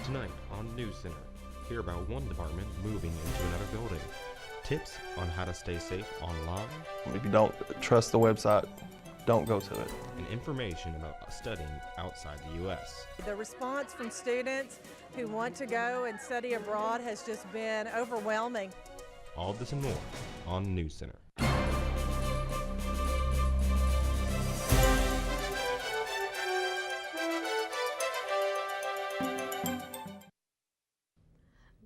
Tonight on NewsCenter, hear about one department moving into another building, tips on how to stay safe online, if you don't trust the website, don't go to it, and information about studying outside the U.S. The response from students who want to go and study abroad has just been overwhelming. All this and more on NewsCenter.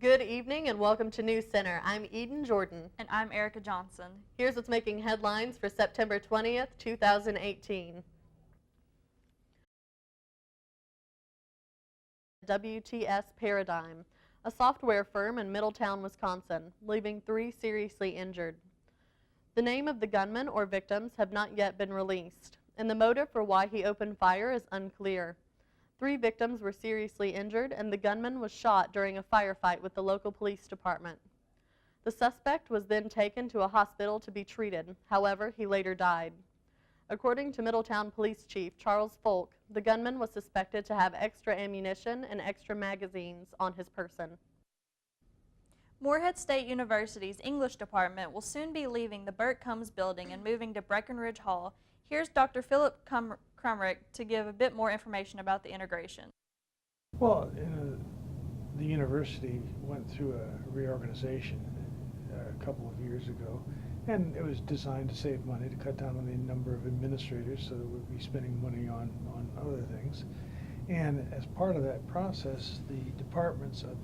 Good evening and welcome to NewsCenter. I'm Eden Jordan. And I'm Erica Johnson. Here's what's making headlines for September 20th, 2018. WTS Paradigm, a software firm in Middletown, Wisconsin, leaving 3 seriously injured. The name of the gunman or victims have not yet been released, and the motive for why he opened fire is unclear. 3 victims were seriously injured, and the gunman was shot during a firefight with the local police department. The suspect was then taken to a hospital to be treated. However, he later died. According to Middletown Police Chief Charles Folk, the gunman was suspected to have extra ammunition and extra magazines on his person. Morehead State University's English department will soon be leaving the Burt Combs building and moving to Breckenridge Hall. Here's Dr. Philip Crumrick to give a bit more information about the integration. Well, the university went through a reorganization a couple of years ago, and it was designed to save money, to cut down on the number of administrators so that we'd be spending money on other things. And as part of that process, the departments of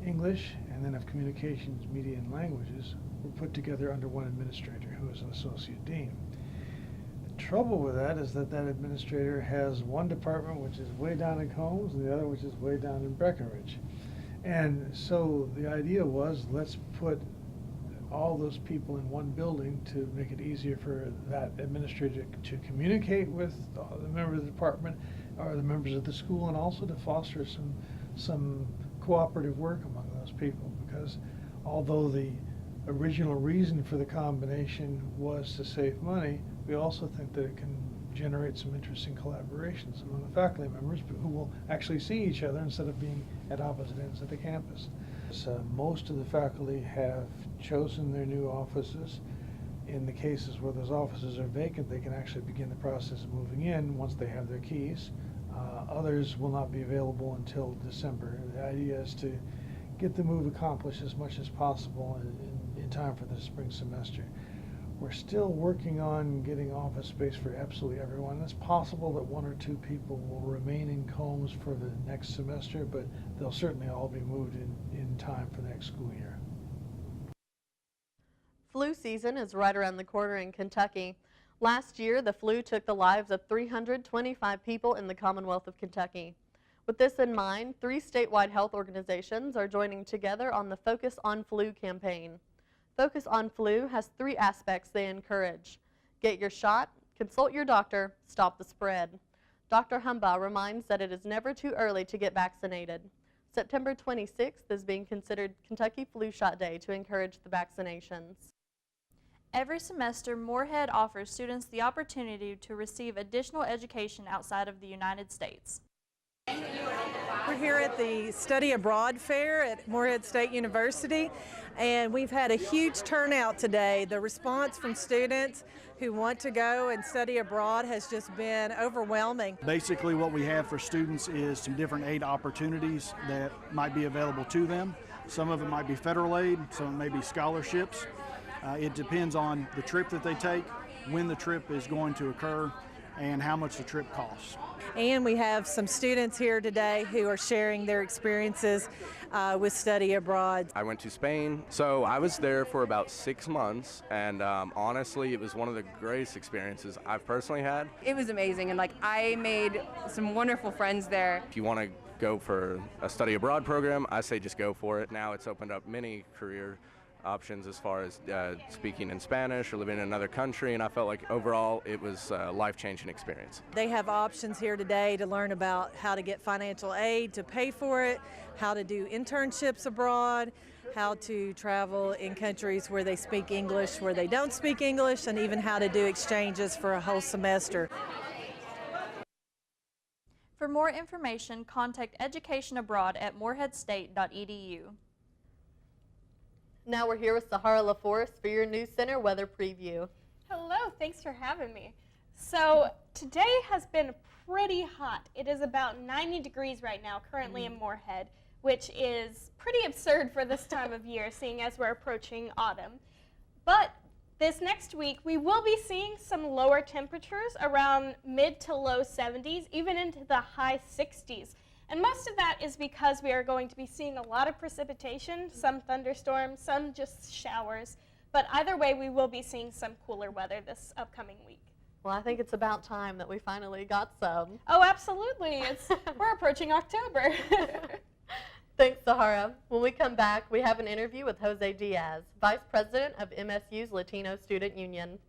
English and then of Communications, Media, and Languages were put together under one administrator who is an associate dean. The trouble with that is that administrator has one department which is way down in Combs and the other which is way down in Breckenridge. And so the idea was, let's put all those people in one building to make it easier for that administrator to communicate with the members of the department or the members of the school, and also to foster some cooperative work among those people, because although the original reason for the combination was to save money, we also think that it can generate some interesting collaborations among the faculty members who will actually see each other instead of being at opposite ends of the campus. So most of the faculty have chosen their new offices. In the cases where those offices are vacant, they can actually begin the process of moving in once they have their keys. Others will not be available until December. The idea is to get the move accomplished as much as possible in time for the spring semester. We're still working on getting office space for absolutely everyone. It's possible that 1 or 2 people will remain in Combs for the next semester, but they'll certainly all be moved in time for the next school year. Flu season is right around the corner in Kentucky. Last year, the flu took the lives of 325 people in the Commonwealth of Kentucky. With this in mind, 3 statewide health organizations are joining together on the Focus on Flu campaign. Focus on Flu has 3 aspects they encourage: get your shot, consult your doctor, stop the spread. Dr. Humbaugh reminds that it is never too early to get vaccinated. September 26th is being considered Kentucky Flu Shot Day to encourage the vaccinations. Every semester, Morehead offers students the opportunity to receive additional education outside of the United States. We're here at the Study Abroad Fair at Morehead State University, and we've had a huge turnout today. The response from students who want to go and study abroad has just been overwhelming. Basically, what we have for students is some different aid opportunities that might be available to them. Some of it might be federal aid, some of it may be scholarships. It depends on the trip that they take, when the trip is going to occur, and how much the trip costs. And we have some students here today who are sharing their experiences with study abroad. I went to Spain, so I was there for about 6 months, and honestly, it was one of the greatest experiences I've personally had. It was amazing, and I made some wonderful friends there. If you want to go for a study abroad program, I say just go for it. Now it's opened up many career options as far as speaking in Spanish or living in another country, and I felt like overall it was a life-changing experience. They have options here today to learn about how to get financial aid to pay for it, how to do internships abroad, how to travel in countries where they speak English, where they don't speak English, and even how to do exchanges for a whole semester. For more information, contact Education Abroad at moreheadstate.edu. Now we're here with Sahara LaForest for your NewsCenter weather preview. Hello, thanks for having me. So today has been pretty hot. It is about 90 degrees right now, currently in Morehead, which is pretty absurd for this time of year, seeing as we're approaching autumn. But this next week, we will be seeing some lower temperatures around mid to low 70s, even into the high 60s. And most of that is because we are going to be seeing a lot of precipitation, some thunderstorms, some just showers. But either way, we will be seeing some cooler weather this upcoming week. Well, I think it's about time that we finally got some. Oh, absolutely. We're approaching October. Thanks, Sahara. When we come back, we have an interview with Jose Diaz, Vice President of MSU's Latino Student Union.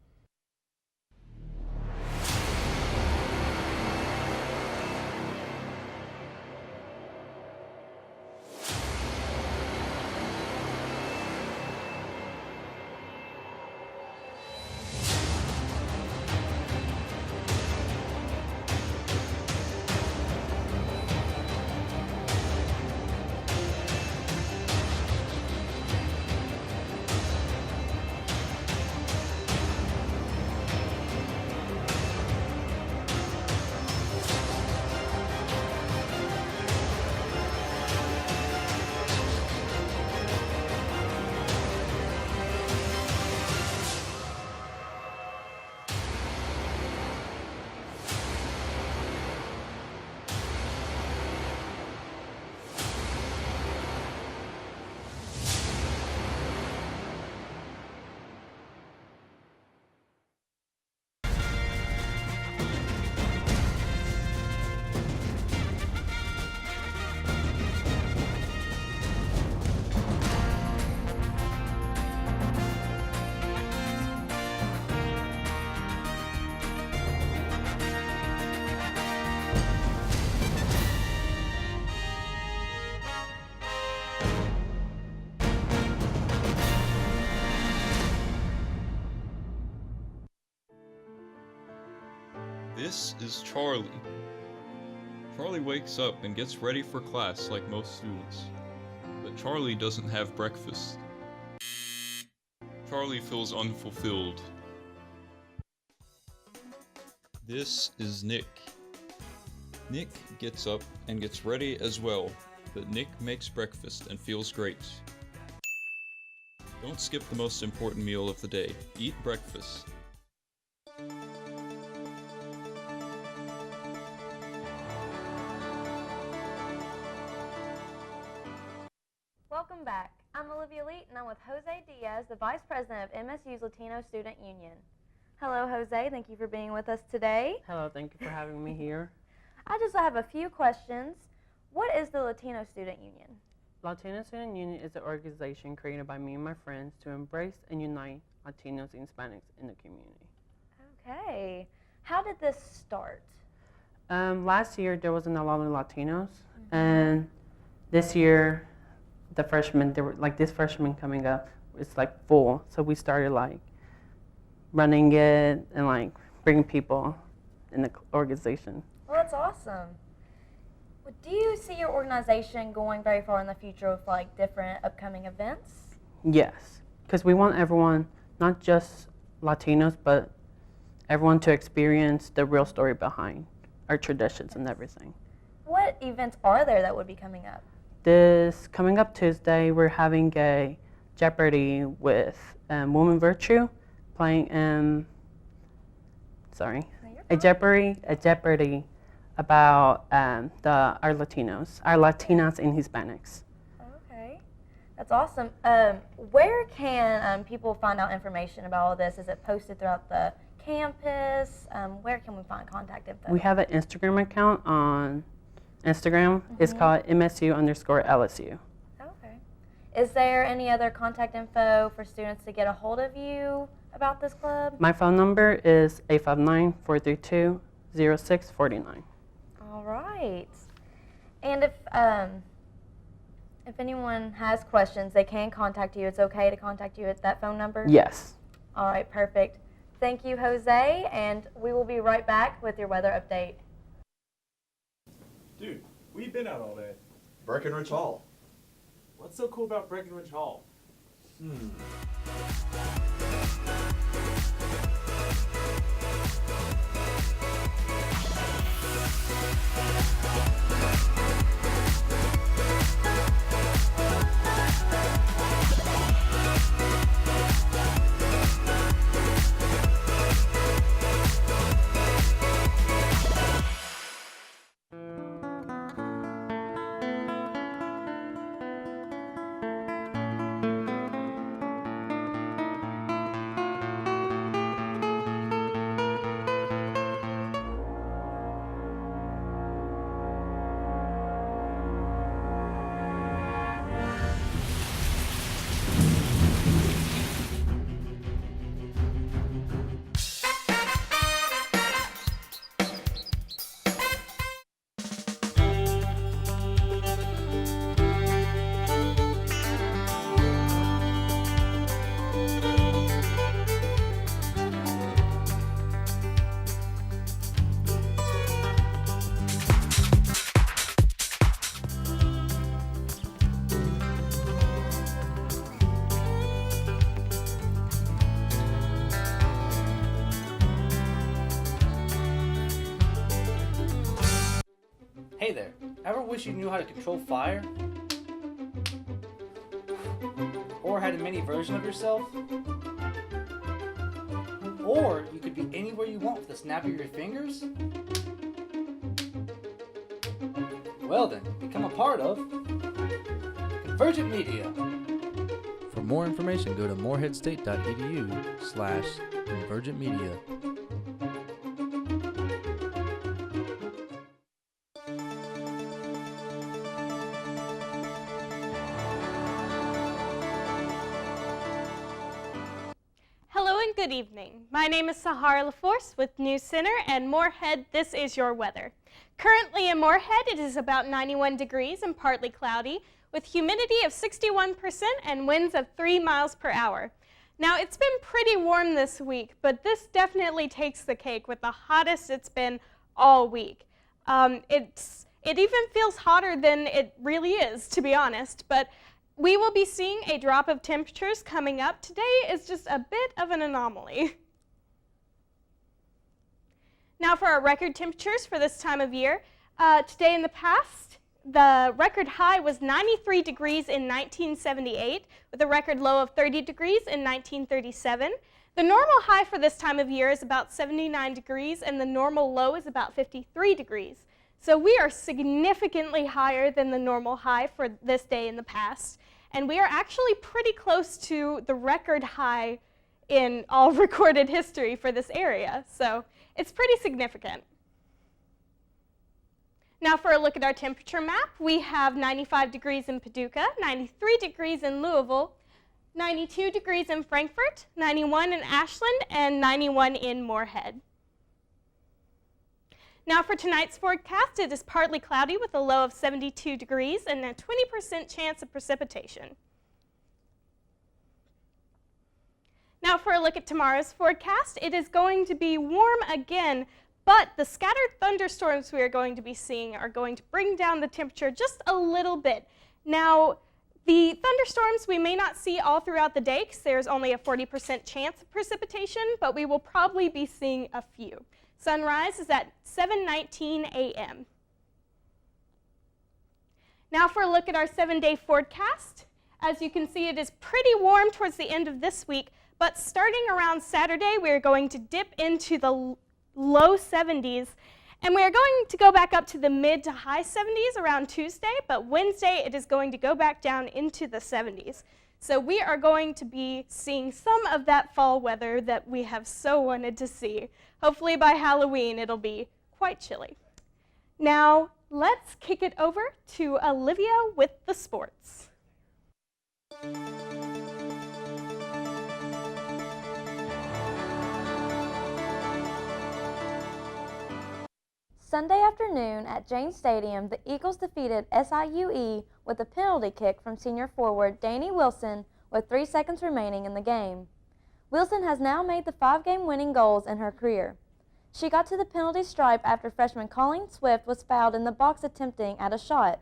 This is Charlie. Charlie wakes up and gets ready for class like most students. But Charlie doesn't have breakfast. Charlie feels unfulfilled. This is Nick. Nick gets up and gets ready as well, but Nick makes breakfast and feels great. Don't skip the most important meal of the day. Eat breakfast. Welcome back. I'm Olivia Leet, and I'm with Jose Diaz, the Vice President of MSU's Latino Student Union. Hello, Jose. Thank you for being with us today. Hello, thank you for having me here. I just have a few questions. What is the Latino Student Union? Latino Student Union is an organization created by me and my friends to embrace and unite Latinos and Hispanics in the community. Okay. How did this start? Last year, there wasn't a lot of Latinos, and this year, the freshmen, they were like this freshman coming up, it's like full. So we started like running it and like bringing people in the organization. Well, that's awesome. Well, do you see your organization going very far in the future with like different upcoming events? Yes, because we want everyone, not just Latinos, but everyone to experience the real story behind our traditions and everything. What events are there that would be coming up? This coming up Tuesday, we're having a Jeopardy with Woman Virtue, playing a Jeopardy about our Latinos, our Latinas and Hispanics. Okay, that's awesome. Where can people find out information about all this? Is it posted throughout the campus? Where can we find contact info? We have an Instagram account on Instagram. It's called MSU_LSU. Okay. Is there any other contact info for students to get a hold of you about this club? My phone number is 859-432-0649. All right. And if anyone has questions, they can contact you. It's okay to contact you at that phone number? Yes. All right, perfect. Thank you, Jose, and we will be right back with your weather update. Dude, we've been out all day. Breckenridge Hall. What's so cool about Breckenridge Hall? Hey there, ever wish you knew how to control fire? Or had a mini version of yourself? Or you could be anywhere you want with the snap of your fingers? Well then, become a part of Convergent Media. For more information, go to moreheadstate.edu/convergentmedia. Hello and good evening. My name is Sahara LaForce with NewsCenter and Moorhead. This is your weather. Currently in Moorhead, it is about 91 degrees and partly cloudy with humidity of 61% and winds of 3 miles per hour. Now, it's been pretty warm this week, but this definitely takes the cake with the hottest it's been all week. It even feels hotter than it really is, to be honest, but we will be seeing a drop of temperatures coming up. Today is just a bit of an anomaly. Now for our record temperatures for this time of year. Today in the past, the record high was 93 degrees in 1978 with a record low of 30 degrees in 1937. The normal high for this time of year is about 79 degrees and the normal low is about 53 degrees. So we are significantly higher than the normal high for this day in the past. And we are actually pretty close to the record high in all recorded history for this area. So it's pretty significant. Now for a look at our temperature map, we have 95 degrees in Paducah, 93 degrees in Louisville, 92 degrees in Frankfort, 91 in Ashland, and 91 in Moorhead. Now for tonight's forecast, it is partly cloudy with a low of 72 degrees and a 20% chance of precipitation. Now for a look at tomorrow's forecast, it is going to be warm again, but the scattered thunderstorms we are going to be seeing are going to bring down the temperature just a little bit. Now, the thunderstorms we may not see all throughout the day because there's only a 40% chance of precipitation, but we will probably be seeing a few. Sunrise is at 7:19 a.m. Now for a look at our 7-day forecast. As you can see, it is pretty warm towards the end of this week, but starting around Saturday, we are going to dip into the low 70s, and we are going to go back up to the mid to high 70s around Tuesday, but Wednesday it is going to go back down into the 70s. So we are going to be seeing some of that fall weather that we have so wanted to see. Hopefully by Halloween it'll be quite chilly. Now let's kick it over to Olivia with the sports. Sunday afternoon at James Stadium, the Eagles defeated SIUE with a penalty kick from senior forward Danny Wilson with 3 seconds remaining in the game. Wilson has now made the 5-game winning goals in her career. She got to the penalty stripe after freshman Colleen Swift was fouled in the box attempting at a shot.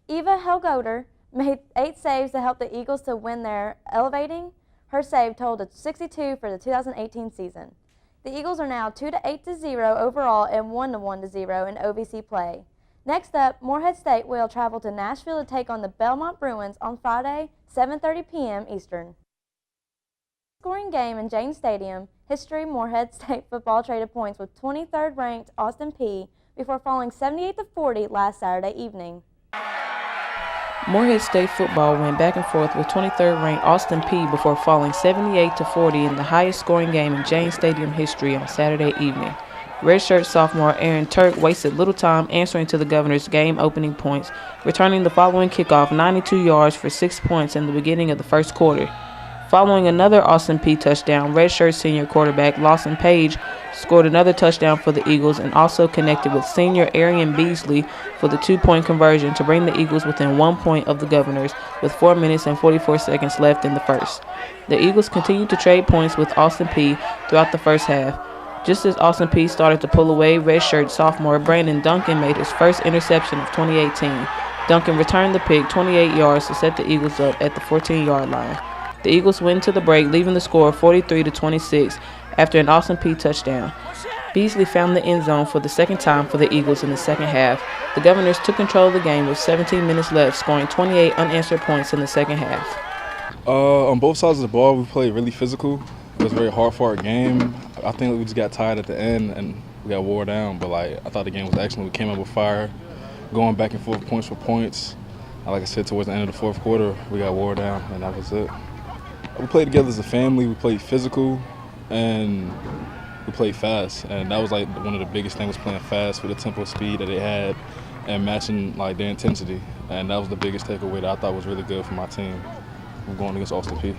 Eva Helgoder made 8 saves to help the Eagles to win their elevating. Her save totaled 62 for the 2018 season. The Eagles are now 2-8-0 overall and 1-1-0 in OVC play. Next up, Morehead State will travel to Nashville to take on the Belmont Bruins on Friday, 7:30 p.m. Eastern. Scoring game in Jane Stadium, history Morehead State football traded points with 23rd ranked Austin Peay before falling 78-40 last Saturday evening. Morehead State football went back and forth with 23rd ranked Austin Peay before falling 78-40 in the highest scoring game in Jane Stadium history on Saturday evening. Redshirt sophomore Aaron Turk wasted little time answering to the Governor's game-opening points, returning the following kickoff 92 yards for 6 points in the beginning of the first quarter. Following another Austin Peay touchdown, redshirt senior quarterback Lawson Page scored another touchdown for the Eagles and also connected with senior Arian Beasley for the 2-point conversion to bring the Eagles within 1 point of the Governors with 4 minutes and 44 seconds left in the first. The Eagles continued to trade points with Austin Peay throughout the first half. Just as Austin Peay started to pull away, redshirt sophomore Brandon Duncan made his first interception of 2018. Duncan returned the pick 28 yards to set the Eagles up at the 14-yard line. The Eagles went to the break, leaving the score 43-26 after an Austin Peay touchdown. Beasley found the end zone for the second time for the Eagles in the second half. The Governors took control of the game with 17 minutes left, scoring 28 unanswered points in the second half. On both sides of the ball, we played really physical. It was very hard for our game. I think we just got tired at the end and we got wore down. But I thought the game was excellent. We came up with fire, going back and forth, points for points. And like I said, towards the end of the fourth quarter, we got wore down, and that was it. We played together as a family. We played physical, and we played fast. And that was one of the biggest things, was playing fast with the tempo speed that they had and matching their intensity. And that was the biggest takeaway that I thought was really good for my team. We're going against Austin Peay.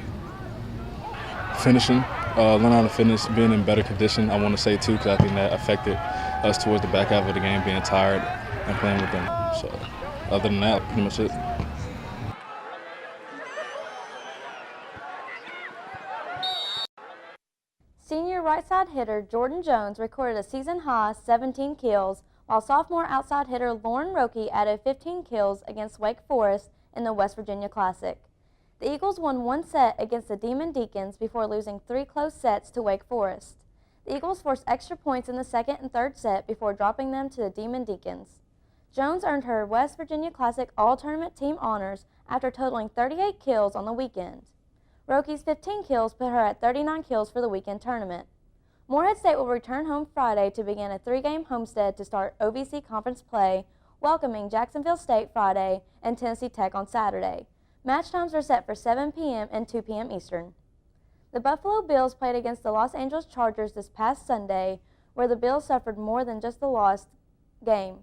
Finishing, learn how to finish, being in better condition, I want to say too, because I think that affected us towards the back half of the game, being tired and playing with them. So other than that, pretty much it. Senior right side hitter Jordan Jones recorded a season-high 17 kills, while sophomore outside hitter Lauren Roque added 15 kills against Wake Forest in the West Virginia Classic. The Eagles won 1 set against the Demon Deacons before losing 3 close sets to Wake Forest. The Eagles forced extra points in the second and third set before dropping them to the Demon Deacons. Jones earned her West Virginia Classic All-Tournament team honors after totaling 38 kills on the weekend. Roque's 15 kills put her at 39 kills for the weekend tournament. Morehead State will return home Friday to begin a 3-game homestand to start OVC conference play, welcoming Jacksonville State Friday and Tennessee Tech on Saturday. Match times are set for 7 p.m. and 2 p.m. Eastern. The Buffalo Bills played against the Los Angeles Chargers this past Sunday, where the Bills suffered more than just the lost game.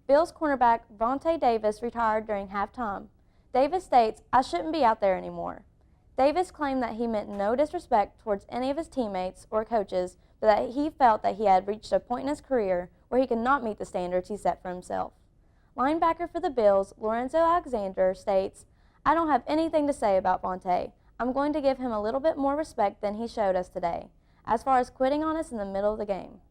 Bills cornerback Vontae Davis retired during halftime. Davis states, "I shouldn't be out there anymore." Davis claimed that he meant no disrespect towards any of his teammates or coaches, but that he felt that he had reached a point in his career where he could not meet the standards he set for himself. Linebacker for the Bills, Lorenzo Alexander, states, "I don't have anything to say about Vontae. I'm going to give him a little bit more respect than he showed us today, as far as quitting on us in the middle of the game."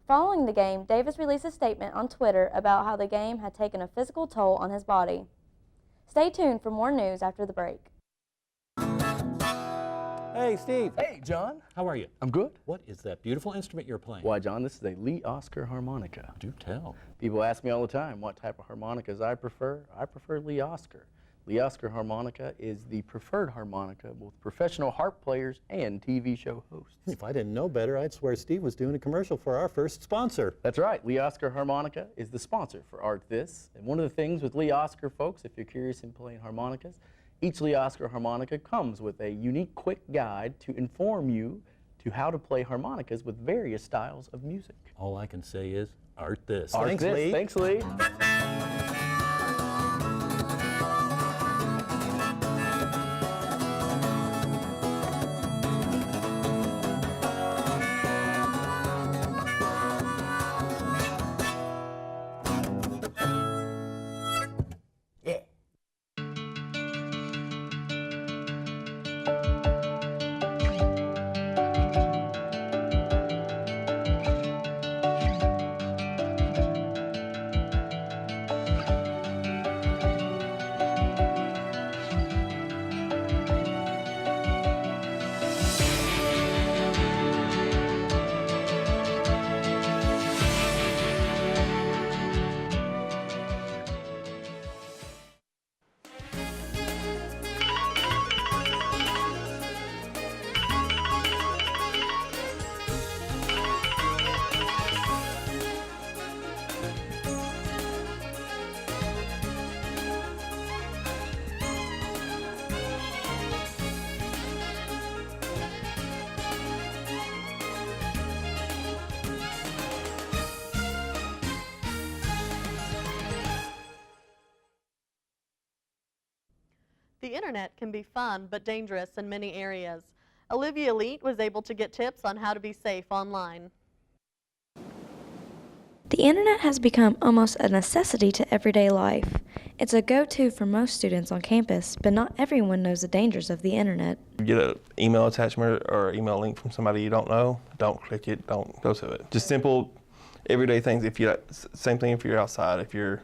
Following the game, Davis released a statement on Twitter about how the game had taken a physical toll on his body. Stay tuned for more news after the break. Hey, Steve. Hey, John. How are you? I'm good. What is that beautiful instrument you're playing? Why, John, this is a Lee Oscar harmonica. Do tell. People ask me all the time what type of harmonicas I prefer. I prefer Lee Oscar. Lee Oscar harmonica is the preferred harmonica of both professional harp players and TV show hosts. If I didn't know better, I'd swear Steve was doing a commercial for our first sponsor. That's right. Lee Oscar harmonica is the sponsor for Art This. And one of the things with Lee Oscar, folks, if you're curious in playing harmonicas, each Lee Oscar harmonica comes with a unique quick guide to inform you to how to play harmonicas with various styles of music. All I can say is Art This. Art Thanks, This. Lee. Thanks, Lee. The internet can be fun but dangerous in many areas. Olivia Elite was able to get tips on how to be safe online. The internet has become almost a necessity to everyday life. It's a go-to for most students on campus, but not everyone knows the dangers of the internet. You get an email attachment or email link from somebody you don't know, don't click it, don't go to it. Just simple, everyday things. Same thing if you're outside. If you're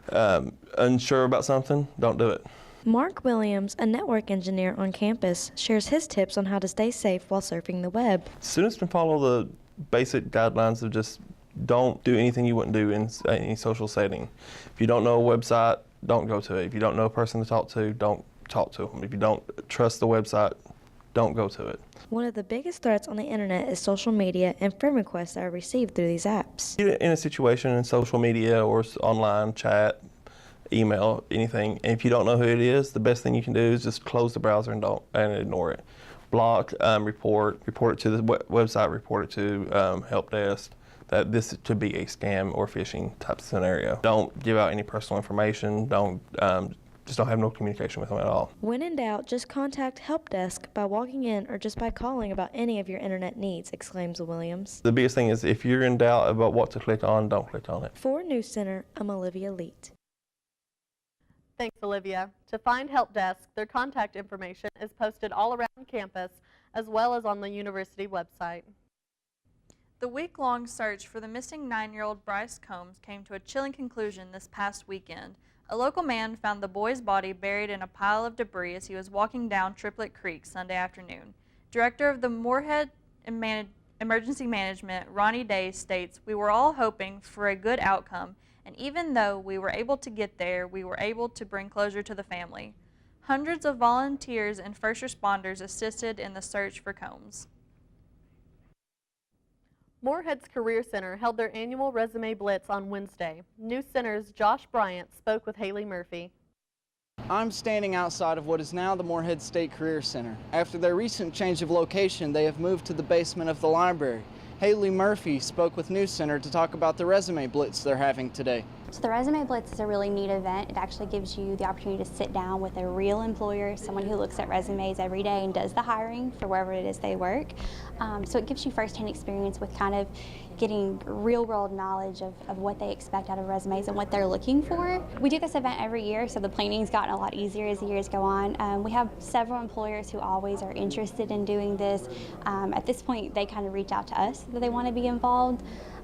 unsure about something, don't do it. Mark Williams, a network engineer on campus, shares his tips on how to stay safe while surfing the web. Students can follow the basic guidelines of just don't do anything you wouldn't do in any social setting. If you don't know a website, don't go to it. If you don't know a person to talk to, don't talk to them. If you don't trust the website, don't go to it. One of the biggest threats on the internet is social media and friend requests that are received through these apps. In a situation in social media or online chat, email, anything, and if you don't know who it is, the best thing you can do is just close the browser and ignore it. Block, report it to the website, report it to help desk. That this could be a scam or phishing type scenario. Don't give out any personal information. Just don't have no communication with them at all. When in doubt, just contact Help Desk by walking in or just by calling about any of your internet needs, exclaims Williams. The biggest thing is if you're in doubt about what to click on, don't click on it. For NewsCenter, I'm Olivia Leet. Thanks, Olivia. To find Help Desk, their contact information is posted all around campus as well as on the university website. The week-long search for the missing 9-year-old Bryce Combs came to a chilling conclusion this past weekend. A local man found the boy's body buried in a pile of debris as he was walking down Triplet Creek Sunday afternoon. Director of the Moorhead Emergency Management, Ronnie Day, states, "We were all hoping for a good outcome, and even though we were able to get there, we were able to bring closure to the family." Hundreds of volunteers and first responders assisted in the search for Combs. Moorhead's Career Center held their annual Resume Blitz on Wednesday. NewsCenter's Josh Bryant spoke with Haley Murphy. I'm standing outside of what is now the Moorhead State Career Center. After their recent change of location, they have moved to the basement of the library. Haley Murphy spoke with NewsCenter to talk about the Resume Blitz they're having today. So the Resume Blitz is a really neat event. It actually gives you the opportunity to sit down with a real employer, someone who looks at resumes every day and does the hiring for wherever it is they work. So it gives you firsthand experience with kind of getting real-world knowledge of what they expect out of resumes and what they're looking for. We do this event every year, so the planning's gotten a lot easier as the years go on. We have several employers who always are interested in doing this. At this point, they kind of reach out to us that they want to be involved.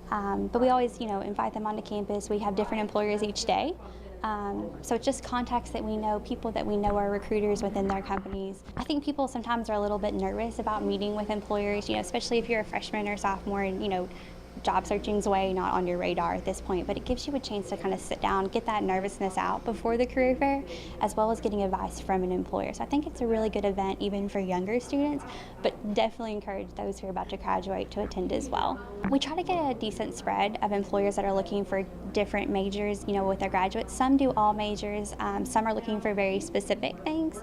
But we always, invite them onto campus. We have different employers each day. So it's just contacts that we know, people that we know are recruiters within their companies. I think people sometimes are a little bit nervous about meeting with employers, especially if you're a freshman or sophomore and, job searching's way not on your radar at this point, but it gives you a chance to kind of sit down, get that nervousness out before the career fair, as well as getting advice from an employer. So I think it's a really good event even for younger students, but definitely encourage those who are about to graduate to attend as well. We try to get a decent spread of employers that are looking for different majors, with their graduates. Some do all majors, some are looking for very specific things.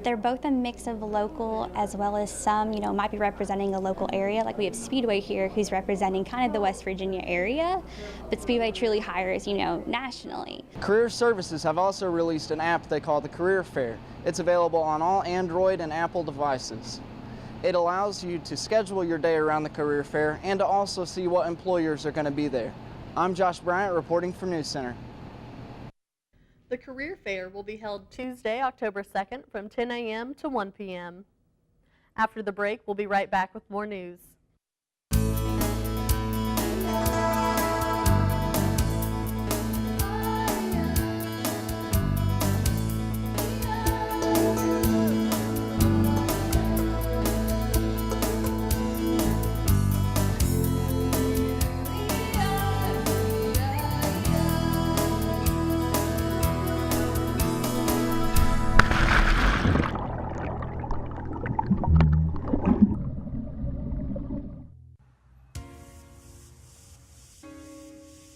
They're both a mix of local as well as some, might be representing a local area. Like we have Speedway here who's representing kind of the West Virginia area, but Speedway truly hires, nationally. Career Services have also released an app they call the Career Fair. It's available on all Android and Apple devices. It allows you to schedule your day around the Career Fair and to also see what employers are going to be there. I'm Josh Bryant reporting from NewsCenter. The Career Fair will be held Tuesday, October 2nd from 10 a.m. to 1 p.m. After the break, we'll be right back with more news.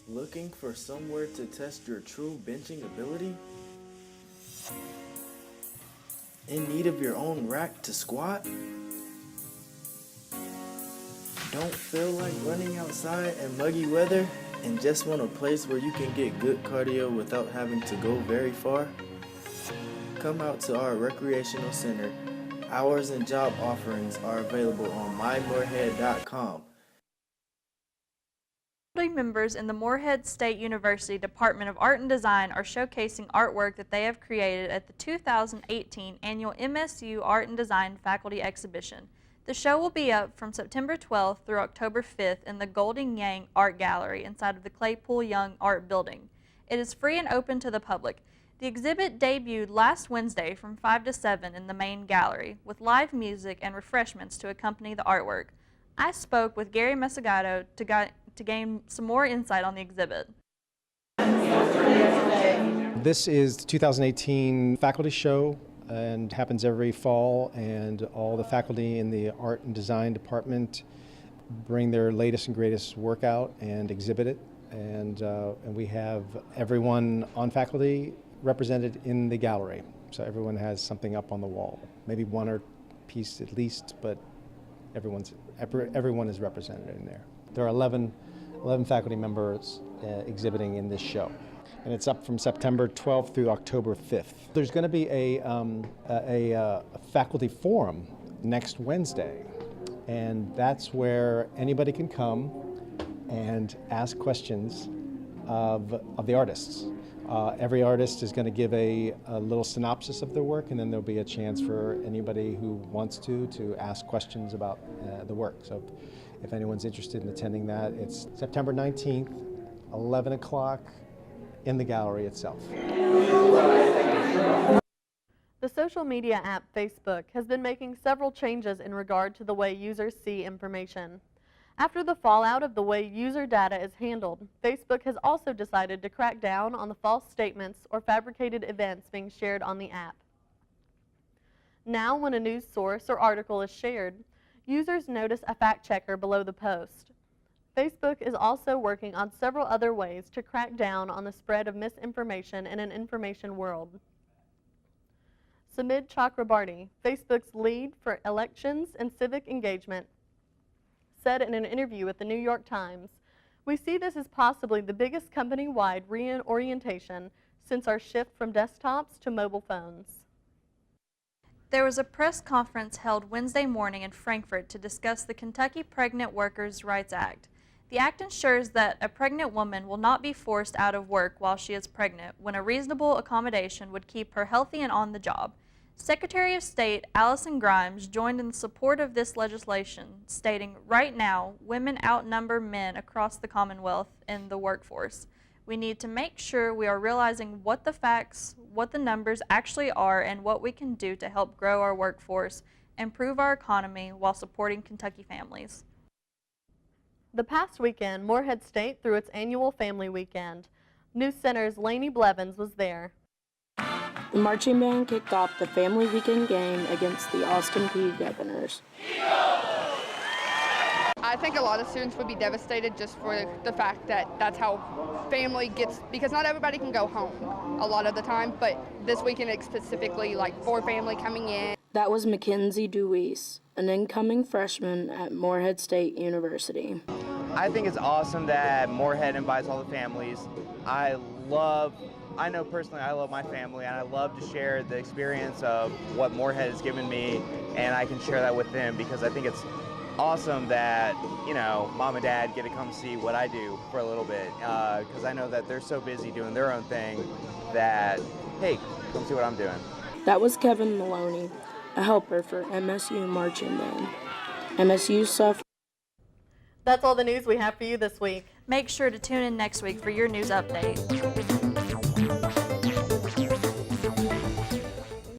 Looking for somewhere to test your true benching ability? In need of your own rack to squat? Don't feel like running outside in muggy weather and just want a place where you can get good cardio without having to go very far? come out to our recreational center. Hours and job offerings are available on mymoorhead.com. Faculty members in the Morehead State University Department of Art and Design are showcasing artwork that they have created at the 2018 annual MSU Art and Design Faculty Exhibition. The show will be up from September 12th through October 5th in the Golden Yang Art Gallery inside of the Claypool Young Art Building. It is free and open to the public. The exhibit debuted last Wednesday from 5 to 7 in the main gallery, with live music and refreshments to accompany the artwork. I spoke with Gary Mesagato to gain some more insight on the exhibit. This is the 2018 faculty show and happens every fall, and all the faculty in the art and design department bring their latest and greatest work out and exhibit it, and we have everyone on faculty represented in the gallery, so everyone has something up on the wall, maybe one or piece at least, but everyone is represented in there. There are 11 faculty members exhibiting in this show, and it's up from September 12th through October 5th. There's going to be a faculty forum next Wednesday, and that's where anybody can come and ask questions of the artists. Every artist is going to give a little synopsis of their work, and then there'll be a chance for anybody who wants to ask questions about the work. So if anyone's interested in attending that, it's September 19th, 11 o'clock in the gallery itself. The social media app Facebook has been making several changes in regard to the way users see information. After the fallout of the way user data is handled, Facebook has also decided to crack down on the false statements or fabricated events being shared on the app. Now, when a news source or article is shared, users notice a fact checker below the post. Facebook is also working on several other ways to crack down on the spread of misinformation in an information world. Sumit Chakrabarty, Facebook's lead for elections and civic engagement, said in an interview with the New York Times, "We see this as possibly the biggest company-wide reorientation since our shift from desktops to mobile phones." There was a press conference held Wednesday morning in Frankfort to discuss the Kentucky Pregnant Workers' Rights Act. The act ensures that a pregnant woman will not be forced out of work while she is pregnant when a reasonable accommodation would keep her healthy and on the job. Secretary of State Allison Grimes joined in support of this legislation, stating, "Right now, women outnumber men across the Commonwealth in the workforce. We need to make sure we are realizing what the facts, what the numbers actually are, and what we can do to help grow our workforce, improve our economy while supporting Kentucky families." The past weekend, Morehead State threw its annual Family Weekend. NewsCenter's Lainey Blevins was there. The marching band kicked off the Family Weekend game against the Austin Peay Governors. I think a lot of students would be devastated just for the fact that that's how family gets, because not everybody can go home a lot of the time, but this weekend it's specifically like for family coming in. That was Mackenzie Deweese, an incoming freshman at Morehead State University. I think it's awesome that Morehead invites all the families. I know personally I love my family, and I love to share the experience of what Morehead has given me, and I can share that with them, because I think it's awesome that, you know, mom and dad get to come see what I do for a little bit, because I know that they're so busy doing their own thing that, hey, come see what I'm doing. That was Kevin Maloney, a helper for MSU Marching Band. MSU sophomore. That's all the news we have for you this week. Make sure to tune in next week for your news update.